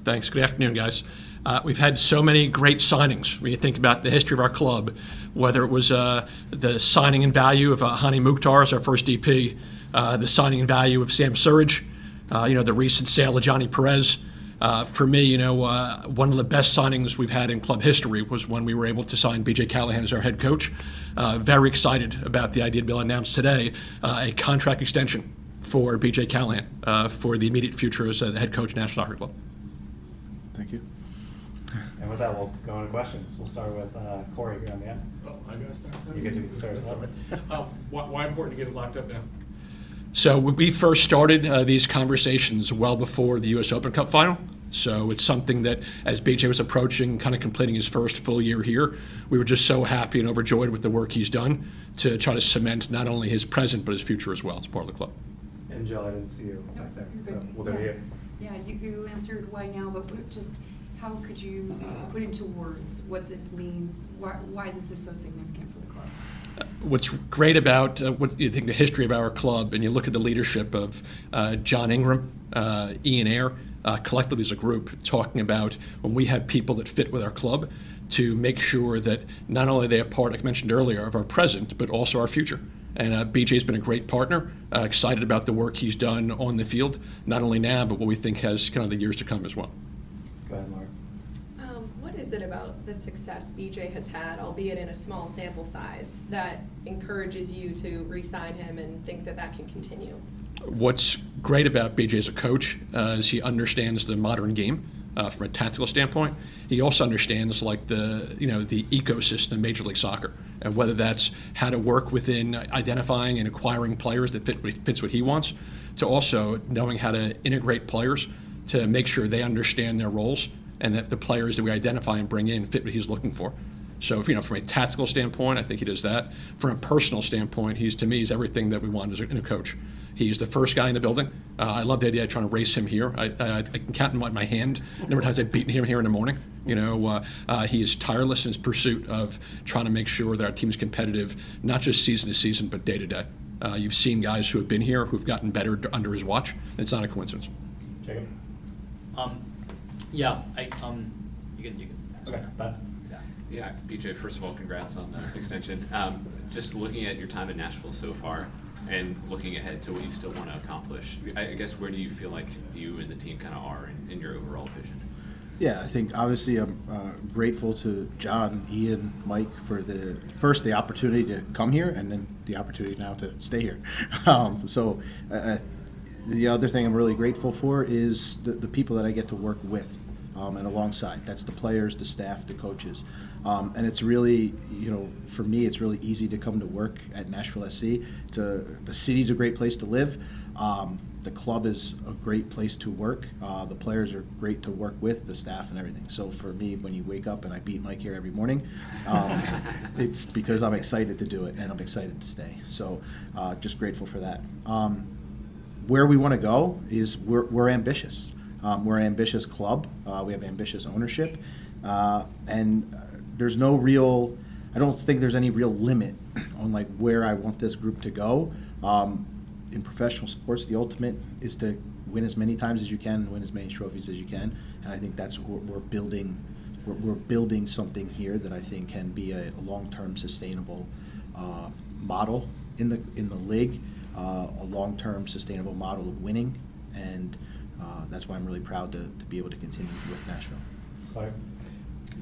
Thanks. Good afternoon, guys. We've had so many great signings. When you think about the history of our club, whether it was the signing in value of Hani Mukhtar as our first DP, the signing in value of Sam Surridge, the recent sale of Johnny Perez. For me, one of the best signings we've had in club history was when we were able to sign BJ Callaghan as our head coach. Very excited about the idea to be able to announce today a contract extension for BJ Callaghan for the immediate future as the head coach of Nashville Soccer Club. Thank you. And with that, we'll go on to questions. We'll start with Corey here on the end. Oh, I got to start. You get to start. That's all right. Why important to get it locked up now? So we first started these conversations well before the U.S. Open Cup final. So it's something that, as BJ was approaching, kind of completing his first full year here, we were just so happy and overjoyed with the work he's done to try to cement not only his present but his future as well as part of the club. And Jill, I didn't see you back there, so we'll go to you. Yeah, you answered why now, but just how could you put into words what this means, why this is so significant for the club? What's great about what you think the history of our club, and you look at the leadership of John Ingram, Ian Ayre, collectively as a group, talking about when we have people that fit with our club to make sure that not only they are part, like I mentioned earlier, of our present, but also our future. And BJ's been a great partner, excited about the work he's done on the field, not only now, but what we think has kind of the years to come as well. Go ahead, Mark. What is it about the success BJ has had, albeit in a small sample size, that encourages you to re-sign him and think that that can continue? What's great about BJ as a coach is he understands the modern game from a tactical standpoint. He also understands the ecosystem of Major League Soccer, and whether that's how to work within identifying and acquiring players that fits what he wants, to also knowing how to integrate players to make sure they understand their roles and that the players that we identify and bring in fit what he's looking for. So, from a tactical standpoint, I think he does that. From a personal standpoint, to me, he's everything that we want in a coach. He's the first guy in the building. I love the idea of trying to race him here. I can count in my hand the number of times I've beaten him here in the morning. He is tireless in his pursuit of trying to make sure that our team is competitive, not just season to season, but day to day. You've seen guys who have been here who've gotten better under his watch, and it's not a coincidence. Jacob? You can. Okay, Ben. Yeah, BJ, first of all, congrats on the extension. Just looking at your time in Nashville so far and looking ahead to what you still want to accomplish, I guess where do you feel like you and the team kind of are in your overall vision? Yeah, I think obviously I'm grateful to John, Ian, Mike for the opportunity to come here and then the opportunity now to stay here. The other thing I'm really grateful for is the people that I get to work with and alongside. That's the players, the staff, the coaches. And it's really, for me, it's really easy to come to work at Nashville SC. The city's a great place to live. The club is a great place to work. The players are great to work with, the staff and everything. So for me, when you wake up and I beat Mike here every morning, it's because I'm excited to do it and I'm excited to stay. So just grateful for that. Where we want to go is we're ambitious. We're an ambitious club. We have ambitious ownership. And there's no real, I don't think there's any real limit on where I want this group to go. In professional sports, the ultimate is to win as many times as you can, win as many trophies as you can. And I think that's what we're building. We're building something here that I think can be a long-term sustainable model in the league, a long-term sustainable model of winning. And that's why I'm really proud to be able to continue with Nashville. Bye.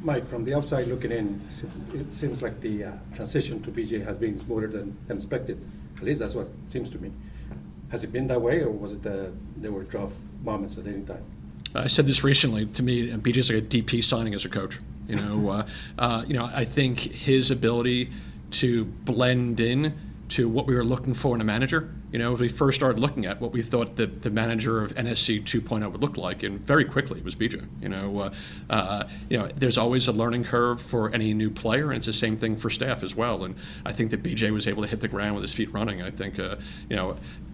Mike, from the outside looking in, it seems like the transition to BJ has been smoother than expected. At least that's what it seems to me. Has it been that way, or was it there were rough moments at any time? I said this recently. To me, BJ's like a DP signing as a coach. I think his ability to blend in to what we were looking for in a manager. As we first started looking at what we thought the manager of NSC 2.0 would look like, and very quickly it was BJ. There's always a learning curve for any new player, and it's the same thing for staff as well. And I think that BJ was able to hit the ground with his feet running. I think,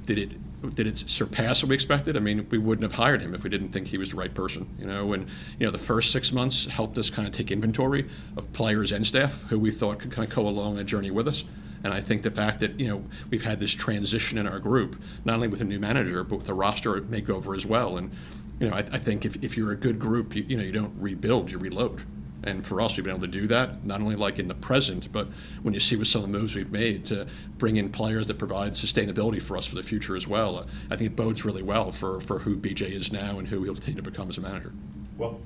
did it surpass what we expected? I mean, we wouldn't have hired him if we didn't think he was the right person. The first 6 months helped us kind of take inventory of players and staff who we thought could kind of go along a journey with us. And I think the fact that we've had this transition in our group, not only with a new manager but with the roster makeover as well, and I think if you're a good group, you don't rebuild, you reload. And for us, we've been able to do that, not only like in the present, but when you see with some of the moves we've made to bring in players that provide sustainability for us for the future as well. I think it bodes really well for who BJ is now and who he'll continue to become as a manager. Well,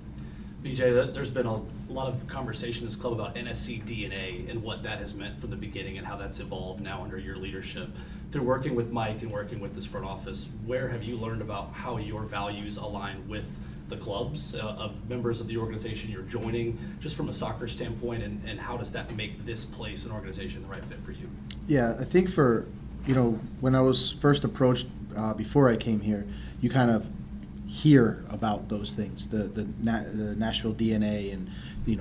BJ, there's been a lot of conversation in this club about NSC DNA and what that has meant from the beginning and how that's evolved now under your leadership. Through working with Mike and working with this front office, where have you learned about how your values align with the clubs of members of the organization you're joining, just from a soccer standpoint, and how does that make this place an organization the right fit for you? Yeah, I think when I was first approached before I came here, you kind of hear about those things, the Nashville DNA and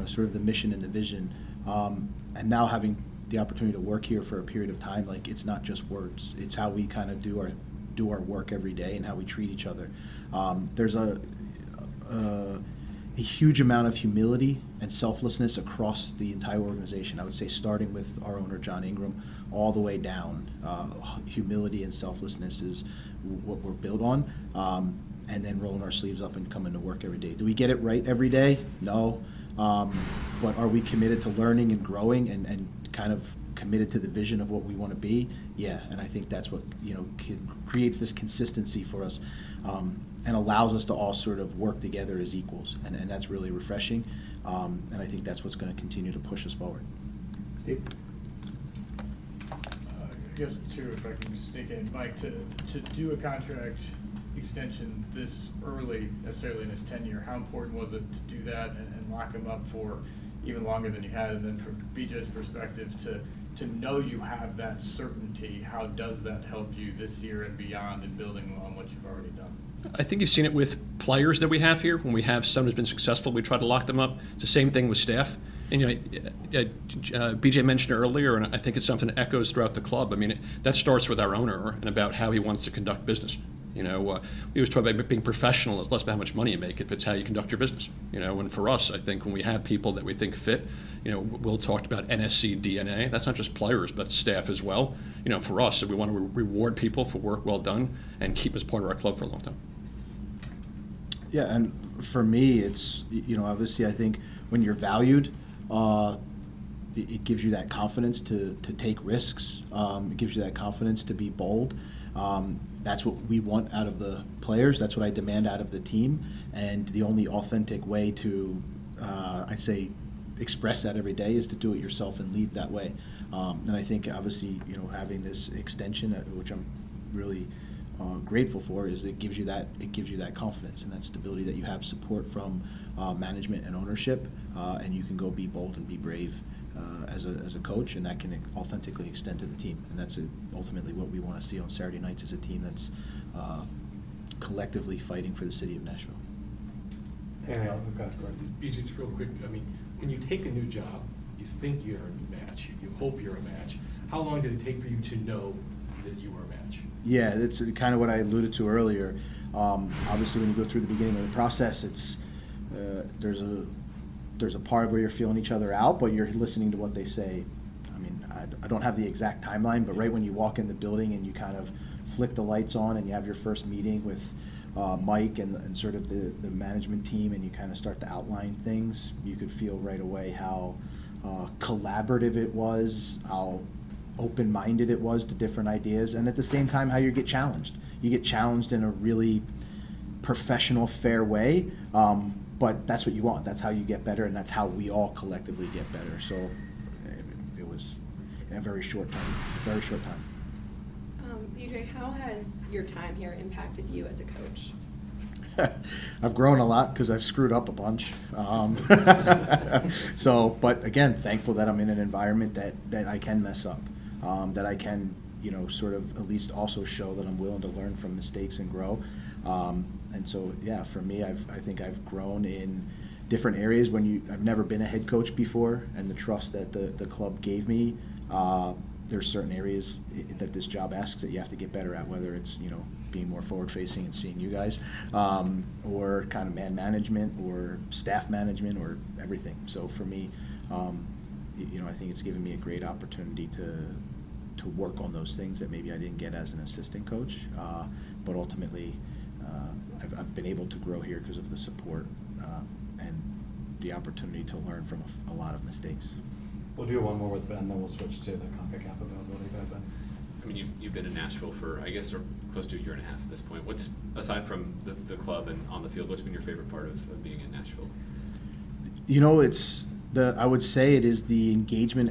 sort of the mission and the vision, and now having the opportunity to work here for a period of time, like it's not just words, it's how we kind of do our work every day and how we treat each other. There's a huge amount of humility and selflessness across the entire organization. I would say starting with our owner, John Ingram, all the way down. Humility and selflessness is what we're built on, and then rolling our sleeves up and coming to work every day. Do we get it right every day? No. But are we committed to learning and growing and kind of committed to the vision of what we want to be? Yeah, and I think that's what creates this consistency for us, and allows us to all sort of work together as equals, and that's really refreshing, and I think that's what's going to continue to push us forward. Steve? I guess too, if I can sneak in, Mike, to do a contract extension this early, necessarily in his tenure, how important was it to do that and lock him up for even longer than you had? And then from BJ's perspective, to know you have that certainty, how does that help you this year and beyond in building on what you've already done? I think you've seen it with players that we have here. When we have someone who's been successful, we try to lock them up. It's the same thing with staff. And BJ mentioned earlier, and I think it's something that echoes throughout the club. I mean, that starts with our owner and about how he wants to conduct business. We always talk about being professional. It's less about how much money you make, it's how you conduct your business. And for us, I think when we have people that we think fit, Will talked about NSC DNA. That's not just players, but staff as well. For us, we want to reward people for work well done and keep them as part of our club for a long time. Yeah, and for me, it's, obviously I think when you're valued, it gives you that confidence to take risks. It gives you that confidence to be bold. That's what we want out of the players. That's what I demand out of the team. And the only authentic way to, express that every day is to do it yourself and lead that way. And I think obviously, having this extension, which I'm really grateful for, is it gives you that confidence and that stability that you have support from management and ownership, and you can go be bold and be brave as a coach, and that can authentically extend to the team. And that's ultimately what we want to see on Saturday nights, as a team that's collectively fighting for the city of Nashville. BJ, just real quick, when you take a new job, you think you're a match, you hope you're a match. How long did it take for you to know that you were a match? Yeah, it's kind of what I alluded to earlier. Obviously, when you go through the beginning of the process, it's there's a part where you're feeling each other out, but you're listening to what they say. I don't have the exact timeline, but right when you walk in the building and you kind of flick the lights on and you have your first meeting with Mike and sort of the management team, and you kind of start to outline things, you could feel right away how collaborative it was, how open-minded it was to different ideas, and at the same time how you get challenged. You get challenged in a really professional, fair way, but that's what you want. That's how you get better, and that's how we all collectively get better. So it was in a very short time. BJ, how has your time here impacted you as a coach? I've grown a lot because I've screwed up a bunch. But again, thankful that I'm in an environment that I can mess up, that I can, sort of at least also show that I'm willing to learn from mistakes and grow. And so, yeah, for me, I think I've grown in different areas. I've never been a head coach before, and the trust that the club gave me, there's certain areas that this job asks that you have to get better at, whether it's, being more forward-facing and seeing you guys, or kind of man management or staff management or everything. So for me, I think it's given me a great opportunity to work on those things that maybe I didn't get as an assistant coach, but ultimately I've been able to grow here because of the support and the opportunity to learn from a lot of mistakes. We'll do one more with Ben, then we'll switch to the CONCACAF availability. Go ahead, Ben. I mean, you've been in Nashville for, I guess, close to a year and a half at this point. What's, aside from the club and on the field, what's been your favorite part of being in Nashville? You know, I would say it is the engagement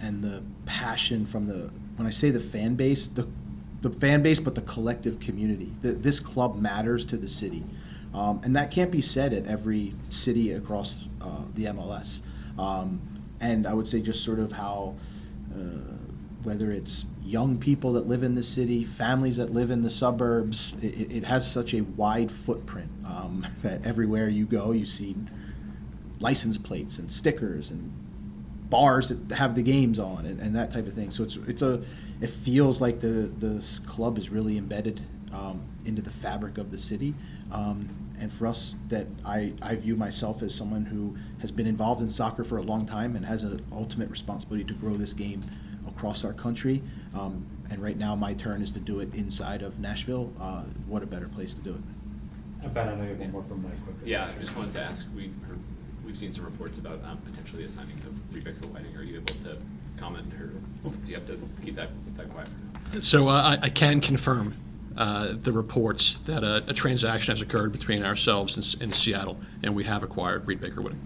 and the passion from when I say the fan base, the fan base, but the collective community. This club matters to the city. And that can't be said at every city across the MLS. And I would say just sort of how, whether it's young people that live in the city, families that live in the suburbs, it has such a wide footprint that everywhere you go, you see license plates and stickers and bars that have the games on and that type of thing. So it feels like the club is really embedded into the fabric of the city. And for us, that I view myself as someone who has been involved in soccer for a long time and has an ultimate responsibility to grow this game across our country. And right now my turn is to do it inside of Nashville. What a better place to do it. And Ben, I know you have one more from Mike quickly. Yeah, I just wanted to ask, we've seen some reports about potentially assigning to Rebecca Whiting. Are you able to comment, or do you have to keep that quiet for now? So I can confirm the reports that a transaction has occurred between ourselves and Seattle, and we have acquired Reed Baker Whiting.